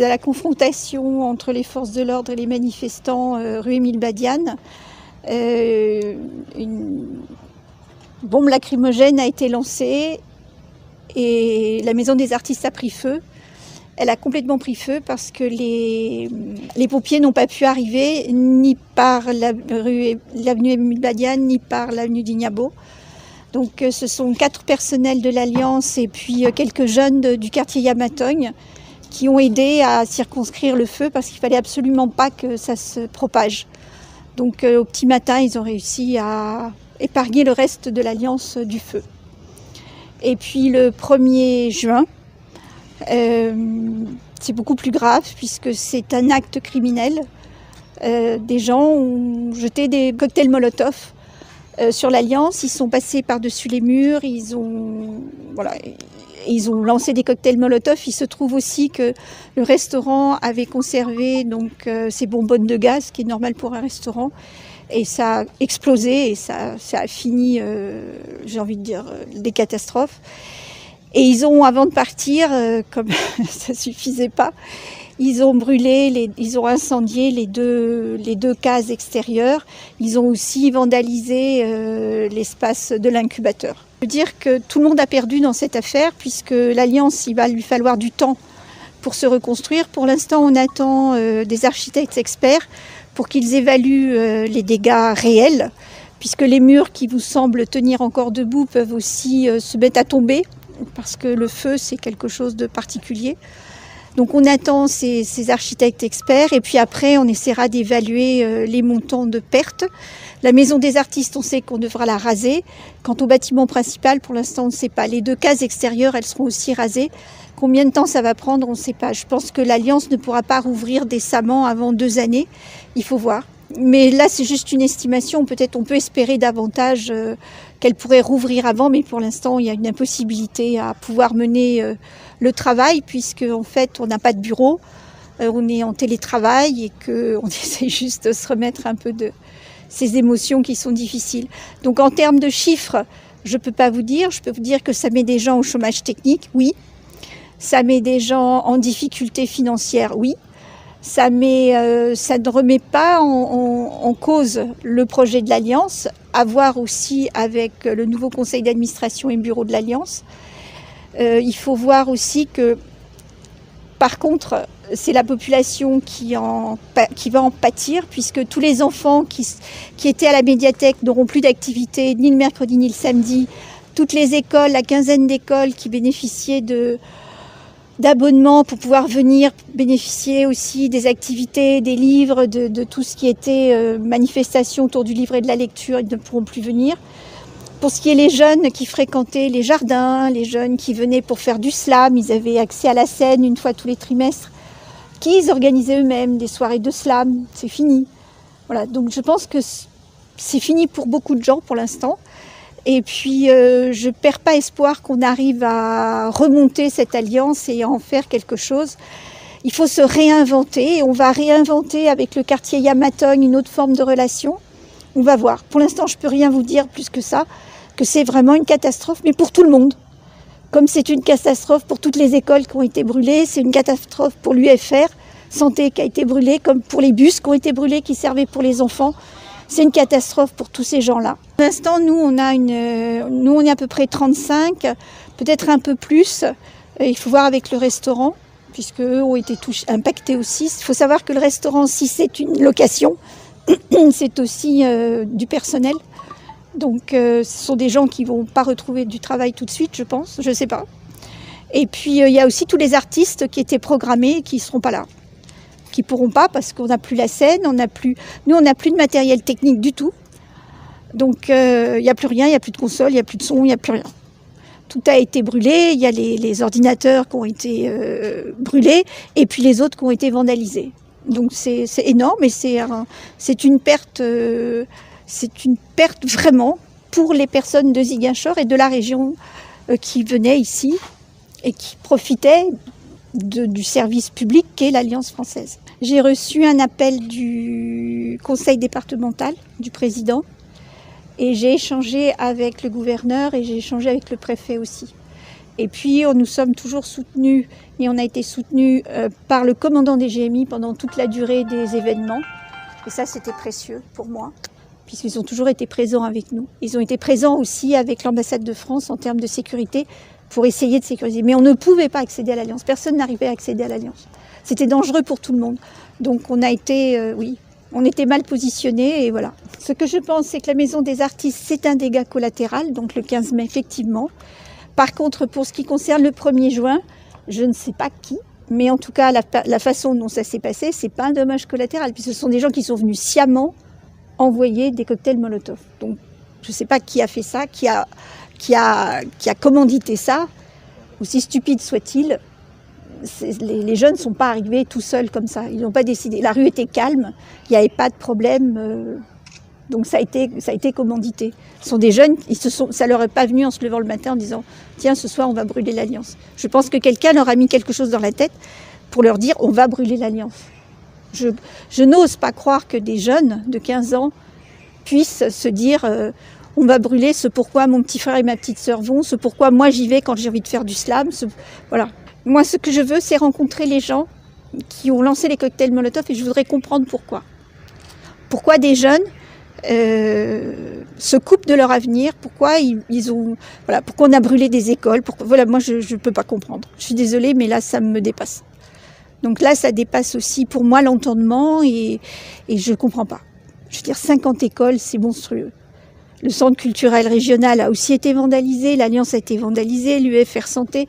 à la confrontation entre les forces de l'ordre et les manifestants rue Émile Badiane. Une bombe lacrymogène a été lancée et la maison des artistes a pris feu. Elle a complètement pris feu parce que les pompiers n'ont pas pu arriver ni par l'avenue Émile Badiane ni par l'avenue d'Ignabo. Donc ce sont 4 personnels de l'Alliance et puis quelques jeunes du quartier Yamatogne qui ont aidé à circonscrire le feu parce qu'il ne fallait absolument pas que ça se propage. Donc au petit matin, ils ont réussi à épargner le reste de l'Alliance du feu. Et puis le 1er juin, c'est beaucoup plus grave puisque c'est un acte criminel. Des gens ont jeté des cocktails Molotov sur l'Alliance, ils sont passés par-dessus les murs, ils ont lancé des cocktails Molotov. Il se trouve aussi que le restaurant avait conservé ses bonbonnes de gaz, ce qui est normal pour un restaurant. Et ça a explosé et ça a fini, j'ai envie de dire, des catastrophes. Et ils ont, avant de partir, comme ça suffisait pas, ils ont brûlé, ils ont incendié les deux cases extérieures. Ils ont aussi vandalisé l'espace de l'incubateur. Je veux dire que tout le monde a perdu dans cette affaire puisque l'Alliance, il va lui falloir du temps pour se reconstruire. Pour l'instant, on attend des architectes experts pour qu'ils évaluent les dégâts réels, puisque les murs qui vous semblent tenir encore debout peuvent aussi se mettre à tomber, parce que le feu, c'est quelque chose de particulier. Donc on attend ces architectes experts et puis après on essaiera d'évaluer les montants de pertes. La maison des artistes, on sait qu'on devra la raser. Quant au bâtiment principal, pour l'instant on ne sait pas. Les 2 cases extérieures, elles seront aussi rasées. Combien de temps ça va prendre, on ne sait pas. Je pense que l'Alliance ne pourra pas rouvrir décemment avant 2 années. Il faut voir. Mais là, c'est juste une estimation. Peut-être on peut espérer davantage qu'elle pourrait rouvrir avant, mais pour l'instant, il y a une impossibilité à pouvoir mener le travail, puisque en fait, on n'a pas de bureau, on est en télétravail et qu'on essaie juste de se remettre un peu de ces émotions qui sont difficiles. Donc en termes de chiffres, je ne peux pas vous dire. Je peux vous dire que ça met des gens au chômage technique, oui. Ça met des gens en difficulté financière, oui. Ça ne remet pas en cause le projet de l'Alliance, à voir aussi avec le nouveau conseil d'administration et bureau de l'Alliance. Il faut voir aussi que, par contre, c'est la population qui va en pâtir, puisque tous les enfants qui étaient à la médiathèque n'auront plus d'activité ni le mercredi ni le samedi. Toutes les écoles, la quinzaine d'écoles qui bénéficiaient d'abonnements pour pouvoir venir bénéficier aussi des activités, des livres, de tout ce qui était manifestation autour du livre et de la lecture, ils ne pourront plus venir. Pour ce qui est les jeunes qui fréquentaient les jardins, les jeunes qui venaient pour faire du slam, ils avaient accès à la scène une fois tous les trimestres, qu'ils organisaient eux-mêmes des soirées de slam, c'est fini. Voilà, donc je pense que c'est fini pour beaucoup de gens pour l'instant. Et puis, je ne perds pas espoir qu'on arrive à remonter cette alliance et à en faire quelque chose. Il faut se réinventer. On va réinventer avec le quartier Yamatogne une autre forme de relation. On va voir. Pour l'instant, je ne peux rien vous dire plus que ça, que c'est vraiment une catastrophe, mais pour tout le monde. Comme c'est une catastrophe pour toutes les écoles qui ont été brûlées, c'est une catastrophe pour l'UFR Santé qui a été brûlée, comme pour les bus qui ont été brûlés, qui servaient pour les enfants. C'est une catastrophe pour tous ces gens-là. Pour l'instant, nous, on est à peu près 35, peut-être un peu plus. Il faut voir avec le restaurant, puisqu'eux ont été impactés aussi. Il faut savoir que le restaurant, si c'est une location, c'est aussi du personnel. Donc, ce sont des gens qui ne vont pas retrouver du travail tout de suite, je pense. Je ne sais pas. Et puis, il y a aussi tous les artistes qui étaient programmés et qui ne seront pas là. Qui ne pourront pas parce qu'on n'a plus la scène, nous on n'a plus de matériel technique du tout. Donc il n'y a plus rien, il n'y a plus de console, il n'y a plus de son, il n'y a plus rien. Tout a été brûlé, il y a les ordinateurs qui ont été brûlés et puis les autres qui ont été vandalisés. Donc c'est énorme et c'est une perte vraiment pour les personnes de Ziguinchor et de la région qui venaient ici et qui profitaient du service public qu'est l'Alliance française. J'ai reçu un appel du conseil départemental, du président, et j'ai échangé avec le gouverneur et j'ai échangé avec le préfet aussi. Et puis, nous sommes toujours soutenus, et on a été soutenus par le commandant des GMI pendant toute la durée des événements. Et ça, c'était précieux pour moi, puisqu'ils ont toujours été présents avec nous. Ils ont été présents aussi avec l'ambassade de France en termes de sécurité pour essayer de sécuriser. Mais on ne pouvait pas accéder à l'Alliance. Personne n'arrivait à accéder à l'Alliance. C'était dangereux pour tout le monde. Donc on a été, on était mal positionnés et voilà. Ce que je pense, c'est que la Maison des Artistes, c'est un dégât collatéral, donc le 15 mai, effectivement. Par contre, pour ce qui concerne le 1er juin, je ne sais pas qui, mais en tout cas, la façon dont ça s'est passé, c'est pas un dommage collatéral, puisque ce sont des gens qui sont venus sciemment envoyer des cocktails Molotov. Donc, je ne sais pas qui a fait ça, qui a commandité ça, aussi stupide soit-il. Les jeunes ne sont pas arrivés tout seuls comme ça, ils n'ont pas décidé. La rue était calme, il n'y avait pas de problème, donc ça a été commandité. Ce sont des jeunes, ça leur est pas venu en se levant le matin en disant « Tiens, ce soir, on va brûler l'Alliance ». Je pense que quelqu'un leur a mis quelque chose dans la tête pour leur dire « On va brûler l'Alliance ». Je n'ose pas croire que des jeunes de 15 ans puissent se dire on va brûler ce pourquoi mon petit frère et ma petite sœur vont, ce pourquoi moi j'y vais quand j'ai envie de faire du slam. Voilà. Moi, ce que je veux, c'est rencontrer les gens qui ont lancé les cocktails Molotov et je voudrais comprendre pourquoi. Pourquoi des jeunes se coupent de leur avenir, pourquoi pourquoi on a brûlé des écoles. Voilà, moi, je ne peux pas comprendre. Je suis désolée, mais là, ça me dépasse. Donc là, ça dépasse aussi pour moi l'entendement et je ne comprends pas. Je veux dire, 50 écoles, c'est monstrueux. Le centre culturel régional a aussi été vandalisé, l'Alliance a été vandalisée, l'UFR Santé.